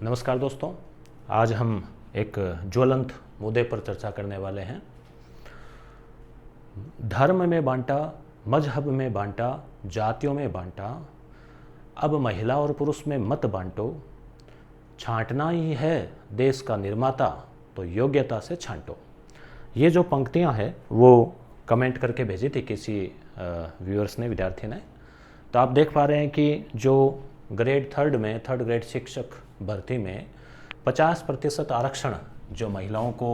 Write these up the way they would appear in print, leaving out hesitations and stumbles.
नमस्कार दोस्तों, आज हम एक ज्वलंत मुद्दे पर चर्चा करने वाले हैं। धर्म में बांटा, मजहब में बांटा, जातियों में बांटा, अब महिला और पुरुष में मत बांटो। छांटना ही है देश का निर्माता, तो योग्यता से छांटो। ये जो पंक्तियां हैं वो कमेंट करके भेजी थी किसी व्यूअर्स ने, विद्यार्थी ने। तो आप देख पा रहे हैं कि जो ग्रेड थर्ड ग्रेड शिक्षक भर्ती में 50% आरक्षण जो महिलाओं को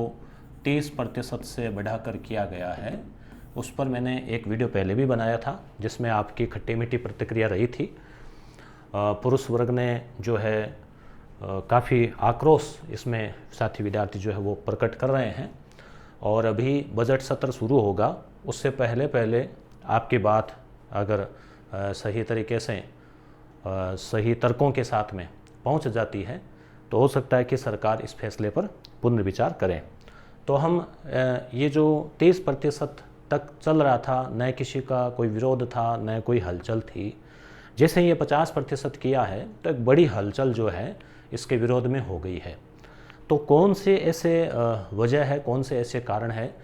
30% से बढ़ाकर किया गया है, उस पर मैंने एक वीडियो पहले भी बनाया था जिसमें आपकी खट्टी मीठी प्रतिक्रिया रही थी। पुरुष वर्ग ने जो है काफ़ी आक्रोश इसमें साथी विद्यार्थी जो है वो प्रकट कर रहे हैं। और अभी बजट सत्र शुरू होगा, उससे पहले आपकी बात अगर सही तरीके से सही तर्कों के साथ में पहुंच जाती है तो हो सकता है कि सरकार इस फैसले पर पुनर्विचार करें। तो हम ये जो 30% तक चल रहा था, न किसी का कोई विरोध था, न कोई हलचल थी। जैसे ये 50% किया है तो एक बड़ी हलचल जो है इसके विरोध में हो गई है। तो कौन से ऐसे वजह है, कौन से ऐसे कारण है,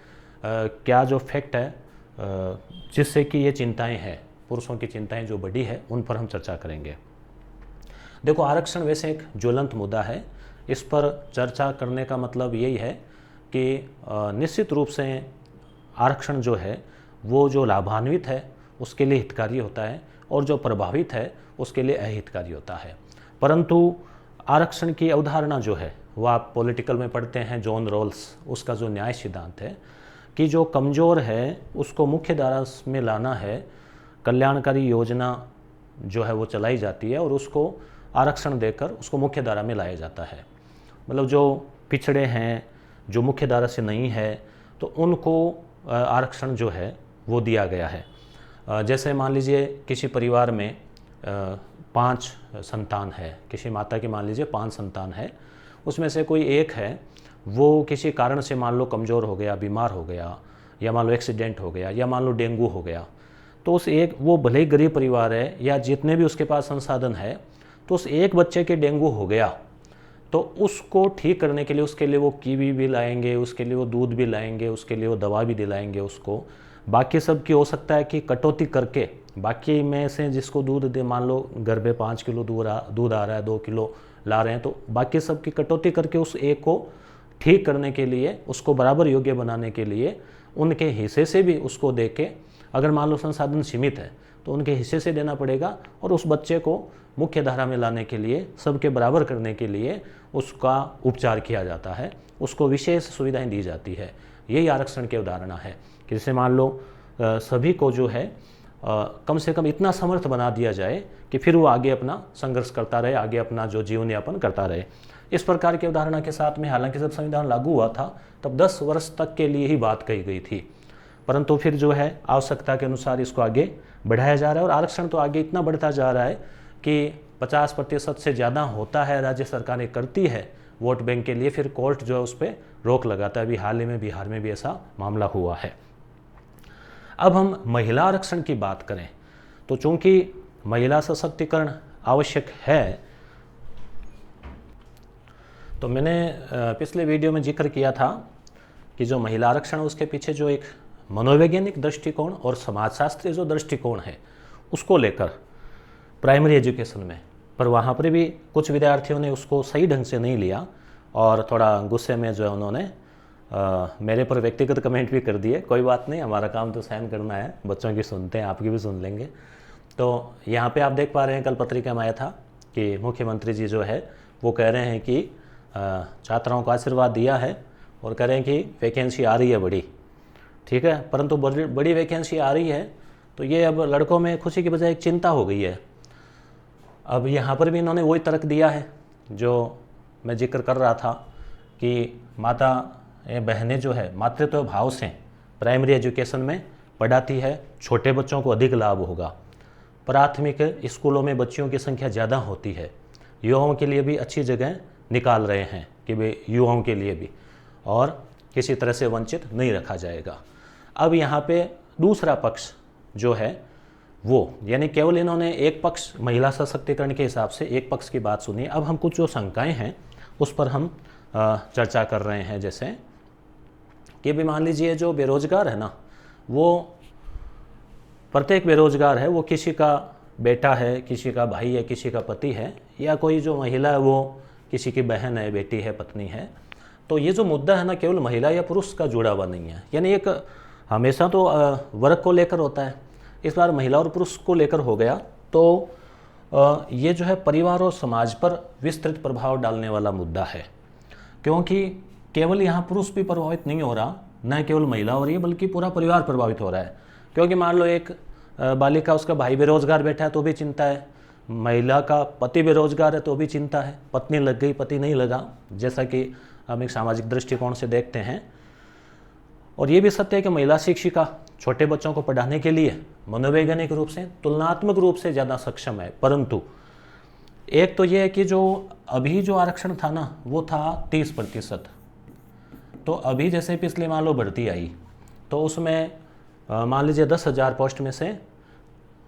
क्या जो फैक्ट है जिससे कि ये चिंताएं हैं, पुरुषों की चिंताएं जो बड़ी है, उन पर हम चर्चा करेंगे। देखो, आरक्षण वैसे एक ज्वलंत मुद्दा है। इस पर चर्चा करने का मतलब यही है कि निश्चित रूप से आरक्षण जो है वो जो लाभान्वित है उसके लिए हितकारी होता है और जो प्रभावित है उसके लिए अहितकारी होता है। परंतु आरक्षण की अवधारणा जो है वो आप पॉलिटिकल में पढ़ते हैं, जॉन रॉल्स, उसका जो न्याय सिद्धांत है कि जो कमज़ोर है उसको मुख्य धारा में लाना है, कल्याणकारी योजना जो है वो चलाई जाती है और उसको आरक्षण देकर उसको मुख्य धारा में लाया जाता है। मतलब जो पिछड़े हैं, जो मुख्य धारा से नहीं है, तो उनको आरक्षण जो है वो दिया गया है। जैसे मान लीजिए किसी परिवार में 5 संतान है, किसी माता की मान लीजिए 5 संतान है, उसमें से कोई एक है वो किसी कारण से मान लो कमज़ोर हो गया, बीमार हो गया, या मान लो एक्सीडेंट हो गया, या मान लो डेंगू हो गया, तो उस एक, वो भले ही गरीब परिवार है या जितने भी उसके पास संसाधन है, तो उस एक बच्चे के डेंगू हो गया तो उसको ठीक करने के लिए उसके लिए वो कीवी भी लाएंगे, उसके लिए वो दूध भी लाएंगे, उसके लिए वो दवा भी दिलाएंगे उसको। बाकी सब की हो सकता है कि कटौती करके बाकी में से जिसको दूध दे, मान लो घर पे 5 किलो दूध आ रहा है, 2 किलो ला रहे हैं, तो बाकी सब की कटौती करके उस एक को ठीक करने के लिए, उसको बराबर योग्य बनाने के लिए उनके हिस्से से भी उसको दे के, अगर मान लो संसाधन सीमित है तो उनके हिस्से से देना पड़ेगा और उस बच्चे को मुख्य धारा में लाने के लिए, सबके बराबर करने के लिए उसका उपचार किया जाता है, उसको विशेष सुविधाएं दी जाती है। यही आरक्षण की अवधारणा है कि जैसे मान लो सभी को जो है कम से कम इतना समर्थ बना दिया जाए कि फिर वो आगे अपना संघर्ष करता रहे, आगे अपना जो जीवन यापन करता रहे। इस प्रकार की अवधारणा के साथ में हालांकि जब संविधान लागू हुआ था तब 10 वर्ष तक के लिए ही बात कही गई थी, परंतु फिर जो है आवश्यकता के अनुसार इसको आगे बढ़ाया जा रहा है और आरक्षण तो आगे इतना बढ़ता जा रहा है कि 50% से ज़्यादा होता है, राज्य सरकारें करती है वोट बैंक के लिए, फिर कोर्ट जो है उस पर रोक लगाता है। अभी हाल ही में बिहार में भी ऐसा मामला हुआ है। अब हम महिला आरक्षण की बात करें तो चूंकि महिला सशक्तिकरण आवश्यक है, तो मैंने पिछले वीडियो में जिक्र किया था कि जो महिला आरक्षण है उसके पीछे जो एक मनोवैज्ञानिक दृष्टिकोण और समाजशास्त्रीय जो दृष्टिकोण है उसको लेकर प्राइमरी एजुकेशन में, पर वहाँ पर भी कुछ विद्यार्थियों ने उसको सही ढंग से नहीं लिया और थोड़ा गुस्से में जो है उन्होंने मेरे पर व्यक्तिगत कमेंट भी कर दिए। कोई बात नहीं, हमारा काम तो सहन करना है, बच्चों की सुनते हैं, आपकी भी सुन लेंगे। तो यहाँ पे आप देख पा रहे हैं, कल पत्रिका में आया था कि मुख्यमंत्री जी जो है वो कह रहे हैं कि छात्राओं को आशीर्वाद दिया है और कह रहे हैं कि वैकेंसी आ रही है बड़ी, ठीक है, परंतु बड़ी वैकेंसी आ रही है तो ये अब लड़कों में खुशी की बजाय एक चिंता हो गई है। अब यहाँ पर भी इन्होंने वही तर्क दिया है जो मैं जिक्र कर रहा था कि माता बहनें जो है मातृत्व भाव से प्राइमरी एजुकेशन में पढ़ाती है, छोटे बच्चों को अधिक लाभ होगा। प्राथमिक स्कूलों में बच्चियों की संख्या ज़्यादा होती है, युवाओं के लिए भी अच्छी जगह निकाल रहे हैं कि वे युवाओं के लिए भी, और किसी तरह से वंचित नहीं रखा जाएगा। अब यहाँ पे दूसरा पक्ष जो है वो, यानी केवल इन्होंने एक पक्ष महिला सशक्तिकरण के हिसाब से एक पक्ष की बात सुनी। अब हम कुछ जो शंकाएं हैं उस पर हम चर्चा कर रहे हैं। जैसे कि भी मान लीजिए जो बेरोजगार है ना, वो प्रत्येक बेरोजगार है, वो किसी का बेटा है, किसी का भाई है, किसी का पति है, या कोई जो महिला है वो किसी की बहन है, बेटी है, पत्नी है। तो ये जो मुद्दा है ना केवल महिला या पुरुष का जुड़ा हुआ नहीं है, यानी एक हमेशा तो वर्ग को लेकर होता है, इस बार महिला और पुरुष को लेकर हो गया। तो ये जो है परिवार और समाज पर विस्तृत प्रभाव डालने वाला मुद्दा है, क्योंकि केवल यहाँ पुरुष भी प्रभावित नहीं हो रहा, न केवल महिला हो रही है बल्कि पूरा परिवार प्रभावित हो रहा है। क्योंकि मान लो एक बालिका, उसका भाई बेरोजगार बैठा है तो भी चिंता है, महिला का पति बेरोजगार है तो भी चिंता है, पत्नी लग गई पति नहीं लगा, जैसा कि हम एक सामाजिक दृष्टिकोण से देखते हैं। और ये भी सत्य है कि महिला शिक्षिका छोटे बच्चों को पढ़ाने के लिए मनोवैज्ञानिक रूप से तुलनात्मक रूप से ज़्यादा सक्षम है। परंतु एक तो ये है कि जो अभी जो आरक्षण था ना वो था 30%। तो अभी जैसे पिछले मान लो भर्ती आई तो उसमें मान लीजिए 10,000 पोस्ट में से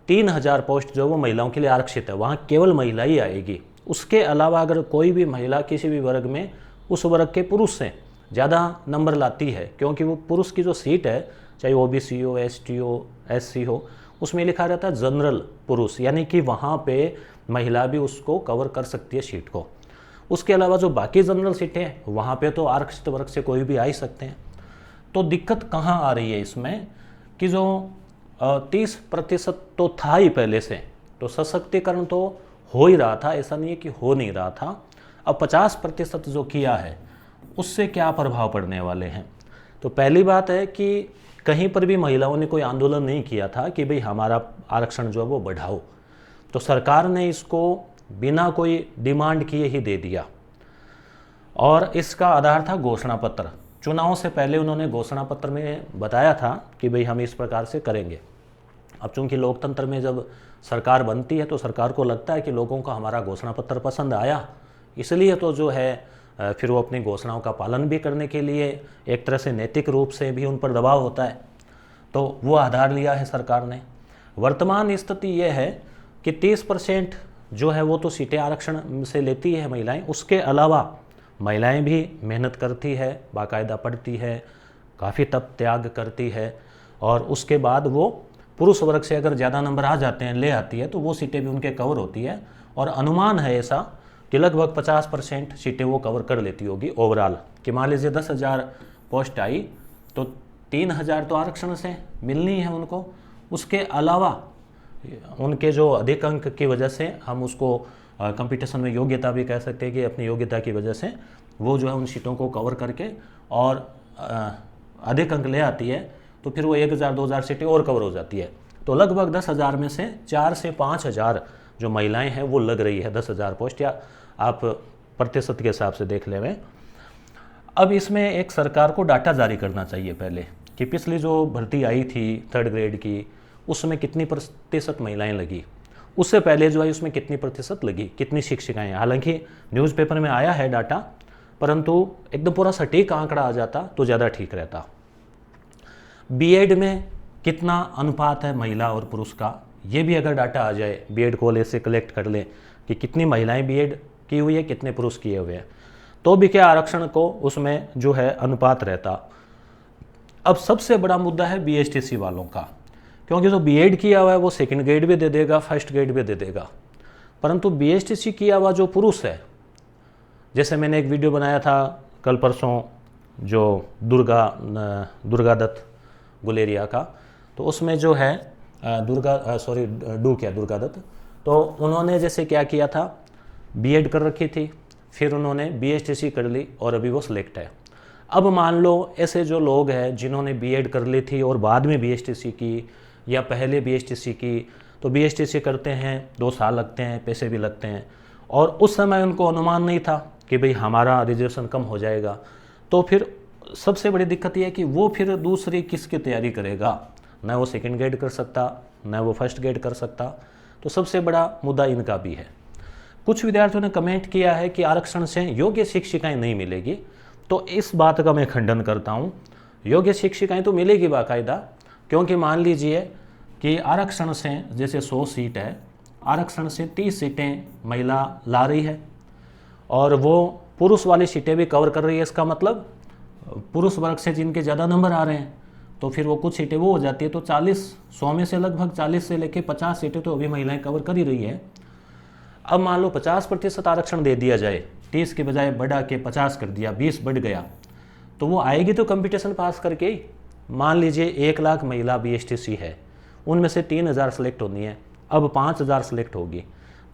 3,000 पोस्ट जो वो महिलाओं के लिए आरक्षित है, वहाँ केवल महिला ही आएगी। उसके अलावा अगर कोई भी महिला किसी भी वर्ग में उस वर्ग के पुरुष से ज़्यादा नंबर लाती है, क्योंकि वो पुरुष की जो सीट है चाहे ओबीसी हो, एसटी हो, एससी हो, उसमें लिखा रहता है जनरल पुरुष, यानी कि वहाँ पे महिला भी उसको कवर कर सकती है सीट को। उसके अलावा जो बाकी जनरल सीटें हैं वहाँ पे तो आरक्षित वर्ग से कोई भी आ ही सकते हैं। तो दिक्कत कहाँ आ रही है इसमें कि जो 30% तो था ही पहले से, तो सशक्तिकरण तो हो ही रहा था, ऐसा नहीं है कि हो नहीं रहा था। अब 50% जो किया है उससे क्या प्रभाव पड़ने वाले हैं। तो पहली बात है कि कहीं पर भी महिलाओं ने कोई आंदोलन नहीं किया था कि भाई हमारा आरक्षण जो है वो बढ़ाओ, तो सरकार ने इसको बिना कोई डिमांड किए ही दे दिया। और इसका आधार था घोषणा पत्र। चुनाव से पहले उन्होंने घोषणा पत्र में बताया था कि भाई हम इस प्रकार से करेंगे। अब चूंकि लोकतंत्र में जब सरकार बनती है तो सरकार को लगता है कि लोगों को हमारा घोषणा पत्र पसंद आया, इसलिए तो जो है फिर वो अपनी घोषणाओं का पालन भी करने के लिए एक तरह से नैतिक रूप से भी उन पर दबाव होता है, तो वो आधार लिया है सरकार ने। वर्तमान स्थिति ये है कि 30% जो है वो तो सीटें आरक्षण से लेती है महिलाएं, उसके अलावा महिलाएं भी मेहनत करती है, बाकायदा पढ़ती है, काफ़ी तप त्याग करती है, और उसके बाद वो पुरुष वर्ग से अगर ज़्यादा नंबर आ जाते हैं, ले आती है, तो वो सीटें भी उनके कवर होती है। और अनुमान है ऐसा कि लगभग 50% सीटें वो कवर कर लेती होगी ओवरऑल। कि मान लीजिए 10,000 पोस्ट आई तो 3,000 तो आरक्षण से मिलनी है उनको, उसके अलावा उनके जो अधिक अंक की वजह से हम उसको कंपटीशन में योग्यता भी कह सकते हैं कि अपनी योग्यता की वजह से वो जो है उन सीटों को कवर करके और अधिक अंक ले आती है, तो फिर वो 1,000-2,000 सीटें और कवर हो जाती है। तो लगभग 10,000 में से 4 से 5,000 जो महिलाएं हैं वो लग रही है, 10,000 पोस्ट, या आप प्रतिशत के हिसाब से देख ले में। अब इसमें एक सरकार को डाटा जारी करना चाहिए पहले कि पिछली जो भर्ती आई थी 3rd ग्रेड की, उसमें कितनी प्रतिशत महिलाएं लगी, उससे पहले जो है उसमें कितनी प्रतिशत लगी, कितनी शिक्षिकाएं। हालांकि न्यूज़पेपर में आया है डाटा, परंतु एकदम पूरा सटीक आंकड़ा आ जाता तो ज़्यादा ठीक रहता। बीएड में कितना अनुपात है महिला और पुरुष का, ये भी अगर डाटा आ जाए, बीएड कॉलेज से कलेक्ट कर ले कि कितनी महिलाएं बीएड की हुई है, कितने पुरुष किए हुए हैं, तो भी क्या आरक्षण को उसमें जो है अनुपात रहता। अब सबसे बड़ा मुद्दा है बीएसटीसी वालों का, क्योंकि जो बीएड किया हुआ है वो 2nd ग्रेड भी दे देगा, 1st ग्रेड भी दे देगा, परंतु बीएसटीसी किया हुआ जो पुरुष है, जैसे मैंने एक वीडियो बनाया था कल परसों जो दुर्गा दत्त गुलेरिया का, तो उसमें जो है दुर्गा दत्त, तो उन्होंने जैसे क्या किया था, बीएड कर रखी थी, फिर उन्होंने बीएसटीसी कर ली और अभी वो सिलेक्ट है। अब मान लो ऐसे जो लोग हैं जिन्होंने बीएड कर ली थी और बाद में बीएसटीसी की, या पहले बीएसटीसी की, तो बीएसटीसी करते हैं 2 साल लगते हैं, पैसे भी लगते हैं, और उस समय उनको अनुमान नहीं था कि भाई हमारा रिजर्वेशन कम हो जाएगा, तो फिर सबसे बड़ी दिक्कत यह है कि वो फिर दूसरी किसकी तैयारी करेगा, न वो 2nd ग्रेड कर सकता, न वो 1st ग्रेड कर सकता। तो सबसे बड़ा मुद्दा इनका भी है। कुछ विद्यार्थियों ने कमेंट किया है कि आरक्षण से योग्य शिक्षिकाएं नहीं मिलेगी, तो इस बात का मैं खंडन करता हूँ। योग्य शिक्षिकाएं तो मिलेगी बाकायदा, क्योंकि मान लीजिए कि आरक्षण से जैसे 100 सीट है, आरक्षण से 30 सीटें महिला ला रही है और वो पुरुष वाली सीटें भी कवर कर रही है। इसका मतलब पुरुष वर्ग से जिनके ज़्यादा नंबर आ रहे हैं तो फिर वो कुछ सीटें वो हो जाती है। तो 100 में से लगभग 40 से लेकर 50 सीटें तो अभी महिलाएं कवर कर ही रही है। अब मान लो 50% आरक्षण दे दिया जाए, 30 के बजाय बढ़ा के 50 कर दिया, 20 बढ़ गया, तो वो आएगी तो कंपटीशन पास करके ही। मान लीजिए 1 लाख महिला BHTC है, उनमें से 3000 सेलेक्ट होनी है, अब 5000 सेलेक्ट होगी,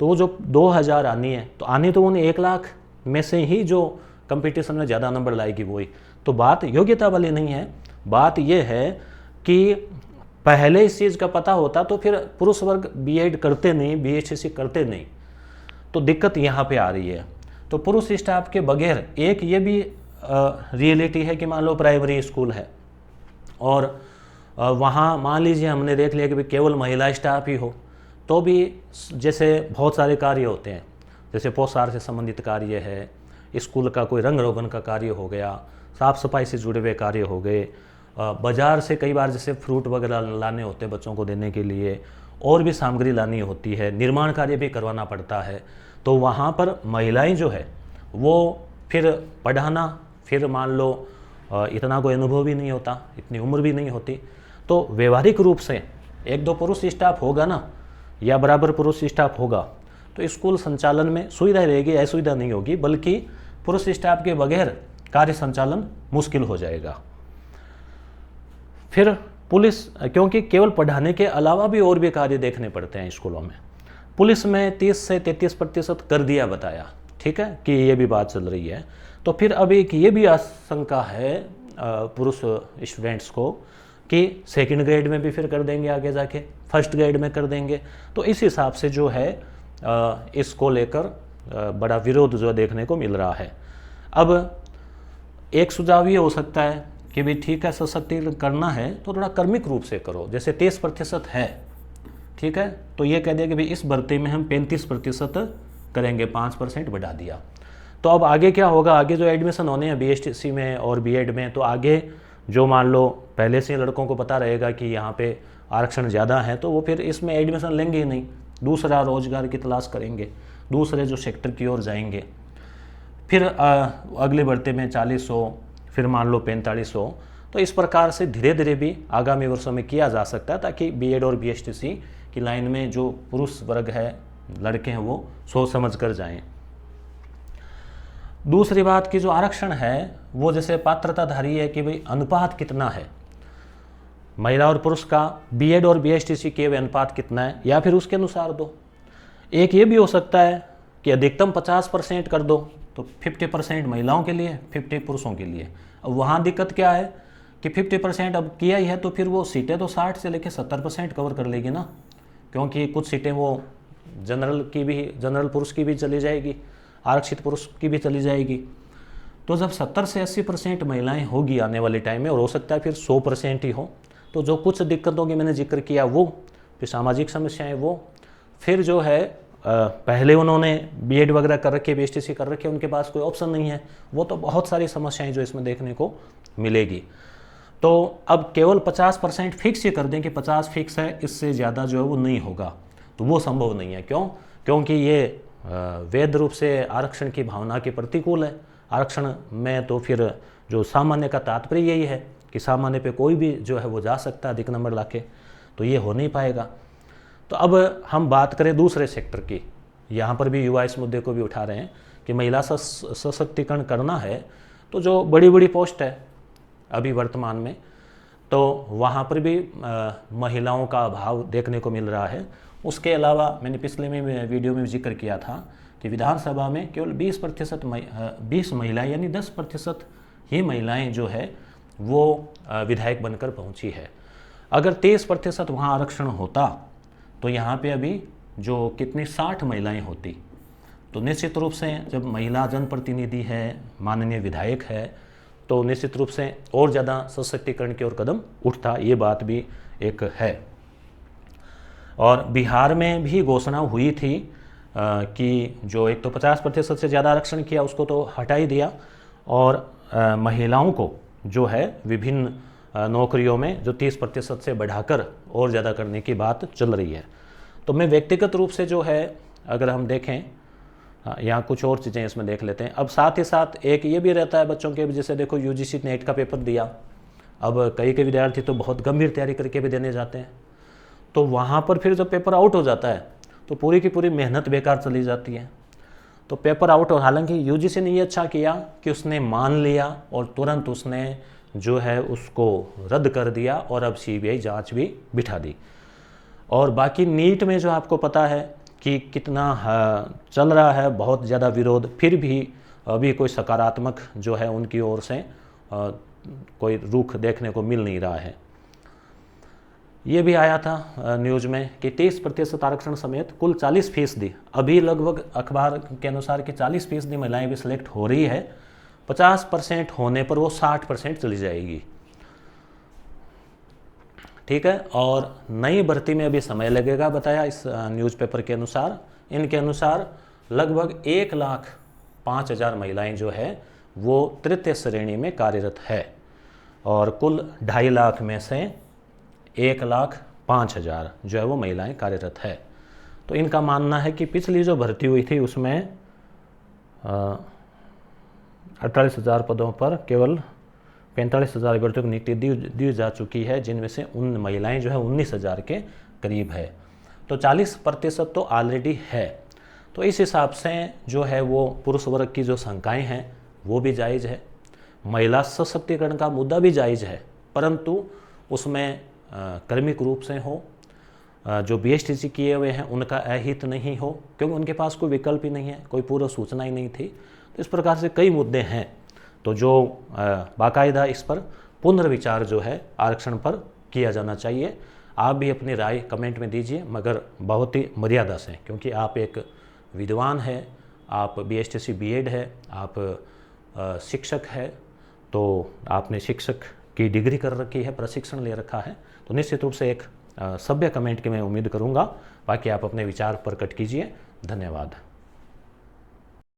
तो वो जो 2000 आनी है, तो आनी तो उन्हें 1 लाख में से ही जो कंपटीशन में ज़्यादा नंबर लाएगी वही। तो बात योग्यता वाली नहीं है, बात यह है कि पहले इस चीज़ का पता होता तो फिर पुरुष वर्ग B.Ed करते नहीं, BHTC करते नहीं। तो दिक्कत यहाँ पे आ रही है। तो पुरुष स्टाफ के बगैर एक ये भी रियलिटी है कि मान लो प्राइमरी स्कूल है और वहाँ मान लीजिए हमने देख लिया कि भाई केवल महिला स्टाफ ही हो, तो भी जैसे बहुत सारे कार्य होते हैं, जैसे पोषाहार से संबंधित कार्य है, स्कूल का कोई रंग रोगन का कार्य हो गया, साफ़ सफाई से जुड़े हुए कार्य हो गए, बाज़ार से कई बार जैसे फ्रूट वगैरह लाने होते हैं बच्चों को देने के लिए, और भी सामग्री लानी होती है, निर्माण कार्य भी करवाना पड़ता है। तो वहाँ पर महिलाएं जो है वो फिर पढ़ाना, फिर मान लो इतना कोई अनुभव भी नहीं होता, इतनी उम्र भी नहीं होती, तो व्यवहारिक रूप से 1-2 पुरुष स्टाफ होगा ना, या बराबर पुरुष स्टाफ होगा, तो स्कूल संचालन में सुविधा रहेगी, असुविधा नहीं होगी, बल्कि पुरुष स्टाफ के बगैर कार्य संचालन मुश्किल हो जाएगा। फिर पुलिस, क्योंकि केवल पढ़ाने के अलावा भी और भी कार्य देखने पड़ते हैं स्कूलों में। पुलिस में 30 से 33% कर दिया बताया, ठीक है कि ये भी बात चल रही है। तो फिर अब एक ये भी आशंका है पुरुष स्टूडेंट्स को कि सेकंड ग्रेड में भी फिर कर देंगे आगे जाके, फर्स्ट ग्रेड में कर देंगे। तो इस हिसाब से जो है इसको लेकर बड़ा विरोध जो देखने को मिल रहा है। अब एक सुझाव ये हो सकता है कि भाई ठीक है, सशक्तिकरण करना है तो थोड़ा कर्मिक रूप से करो। जैसे 30% है, ठीक है, तो ये कह दिया कि भाई इस भर्ती में हम 35% करेंगे, 5% बढ़ा दिया। तो अब आगे क्या होगा, आगे जो एडमिशन होने हैं BHTC में और B.Ed में, तो आगे जो मान लो पहले से लड़कों को पता रहेगा कि यहाँ पे आरक्षण ज़्यादा है, तो वो फिर इसमें एडमिशन लेंगे ही नहीं, दूसरा रोजगार की तलाश करेंगे, दूसरे जो सेक्टर की ओर जाएंगे। फिर अगली भर्ती में 40 हो, फिर मान लो 45 हो। तो इस प्रकार से धीरे धीरे भी आगामी वर्षों में किया जा सकता है, ताकि B.Ed और BHTC की लाइन में जो पुरुष वर्ग है, लड़के हैं, वो सोच समझ कर जाएं। दूसरी बात कि जो आरक्षण है वो जैसे पात्रताधारी है कि भाई अनुपात कितना है महिला और पुरुष का, B.Ed और BHTC के अनुपात कितना है, या फिर उसके अनुसार दो। एक ये भी हो सकता है कि अधिकतम 50% कर दो, तो 50% महिलाओं के लिए, 50 पुरुषों के लिए। अब वहाँ दिक्कत क्या है कि 50% अब किया ही है तो फिर वो सीटें तो 60 से लेकर 70% कवर कर लेगी ना, क्योंकि कुछ सीटें वो जनरल पुरुष की भी चली जाएगी, आरक्षित पुरुष की भी चली जाएगी। तो जब 70 से 80% महिलाएं होगी आने वाले टाइम में, और हो सकता है फिर 100% ही हो, तो जो कुछ दिक्कतों की मैंने जिक्र किया वो, फिर सामाजिक समस्याएं वो, फिर जो है पहले उन्होंने B.Ed वगैरह कर रखे, BHTC कर रखे, उनके पास कोई ऑप्शन नहीं है, वो तो बहुत सारी समस्याएं जो इसमें देखने को मिलेगी। तो अब केवल 50% फिक्स ही कर दें कि 50 फिक्स है, इससे ज़्यादा जो है वो नहीं होगा, तो वो संभव नहीं है। क्यों? क्योंकि ये वैध रूप से आरक्षण की भावना के प्रतिकूल है। आरक्षण में तो फिर जो सामान्य का तात्पर्य यही है कि सामान्य पे कोई भी जो है वो जा सकता है अधिक नंबर लाके, तो ये हो नहीं पाएगा। तो अब हम बात करें दूसरे सेक्टर की, यहाँ पर भी युवा इस मुद्दे को भी उठा रहे हैं कि महिला सशक्तिकरण करना है, तो जो बड़ी बड़ी पोस्ट है अभी वर्तमान में, तो वहाँ पर भी महिलाओं का अभाव देखने को मिल रहा है। उसके अलावा मैंने पिछले में वीडियो में जिक्र किया था कि विधानसभा में केवल 20 महिलाएं, यानी 10% ही महिलाएं जो है वो विधायक बनकर पहुंची है। अगर 30% वहाँ आरक्षण होता तो यहाँ पे अभी जो कितनी 60 महिलाएं होती, तो निश्चित रूप से जब महिला जनप्रतिनिधि है, माननीय विधायक है, तो निश्चित रूप से और ज़्यादा सशक्तिकरण की ओर कदम उठता, ये बात भी एक है। और बिहार में भी घोषणा हुई थी कि जो एक तो 50% से ज़्यादा आरक्षण किया उसको तो हटा ही दिया, और महिलाओं को जो है विभिन्न नौकरियों में जो 30% से बढ़ाकर और ज़्यादा करने की बात चल रही है। तो मैं व्यक्तिगत रूप से जो है अगर हम देखें, यहाँ कुछ और चीज़ें इसमें देख लेते हैं। अब साथ ही साथ एक ये भी रहता है बच्चों के, जैसे देखो यूजीसी नेट का पेपर दिया, अब कई के विद्यार्थी तो बहुत गंभीर तैयारी करके भी देने जाते हैं, तो वहाँ पर फिर जब पेपर आउट हो जाता है तो पूरी की पूरी मेहनत बेकार चली जाती है। तो पेपर आउट हो, हालांकि यूजीसी ने ये अच्छा किया कि उसने मान लिया और तुरंत उसने जो है उसको रद्द कर दिया और अब सीबीआई जांच भी बिठा दी। और बाकी नीट में जो आपको पता है कि कितना चल रहा है बहुत ज़्यादा विरोध, फिर भी अभी कोई सकारात्मक जो है उनकी ओर से कोई रुख देखने को मिल नहीं रहा है। ये भी आया था न्यूज़ में कि 30% आरक्षण समेत कुल 40%, अभी लगभग अखबार के अनुसार कि 40% महिलाएं भी सिलेक्ट हो रही है, 50% होने पर वो 60% चली जाएगी। ठीक है, और नई भर्ती में अभी समय लगेगा बताया इस न्यूज़पेपर के अनुसार। इनके अनुसार लगभग 1,05,000 महिलाएं जो है वो तृतीय श्रेणी में कार्यरत है और कुल 2.5 लाख में से 1,05,000 जो है वो महिलाएं कार्यरत है। तो इनका मानना है कि पिछली जो भर्ती हुई थी उसमें 48,000 पदों पर केवल 45,000 अभ्यर्थियों को नियुक्ति दी जा चुकी है, जिनमें से उन महिलाएं जो है 19,000 के करीब है। तो 40% तो ऑलरेडी है। तो इस हिसाब से जो है वो पुरुष वर्ग की जो शंकाएं हैं वो भी जायज़ है, महिला सशक्तिकरण का मुद्दा भी जायज़ है, परंतु उसमें कर्मिक रूप से हो, जो बीएसटीसी किए हुए हैं उनका अहित नहीं हो, क्योंकि उनके पास कोई विकल्प ही नहीं है, कोई पूर्व सूचना ही नहीं थी। तो इस प्रकार से कई मुद्दे हैं, तो जो बाकायदा इस पर पुनर्विचार जो है आरक्षण पर किया जाना चाहिए। आप भी अपनी राय कमेंट में दीजिए, मगर बहुत ही मर्यादा से, क्योंकि आप एक विद्वान हैं, आप बीएसटीसी बीएड है, आप शिक्षक है, तो आपने शिक्षक की डिग्री कर रखी है, प्रशिक्षण ले रखा है, तो निश्चित रूप से एक सभ्य कमेंट की मैं उम्मीद करूंगा। बाकी आप अपने विचार प्रकट कीजिए। धन्यवाद।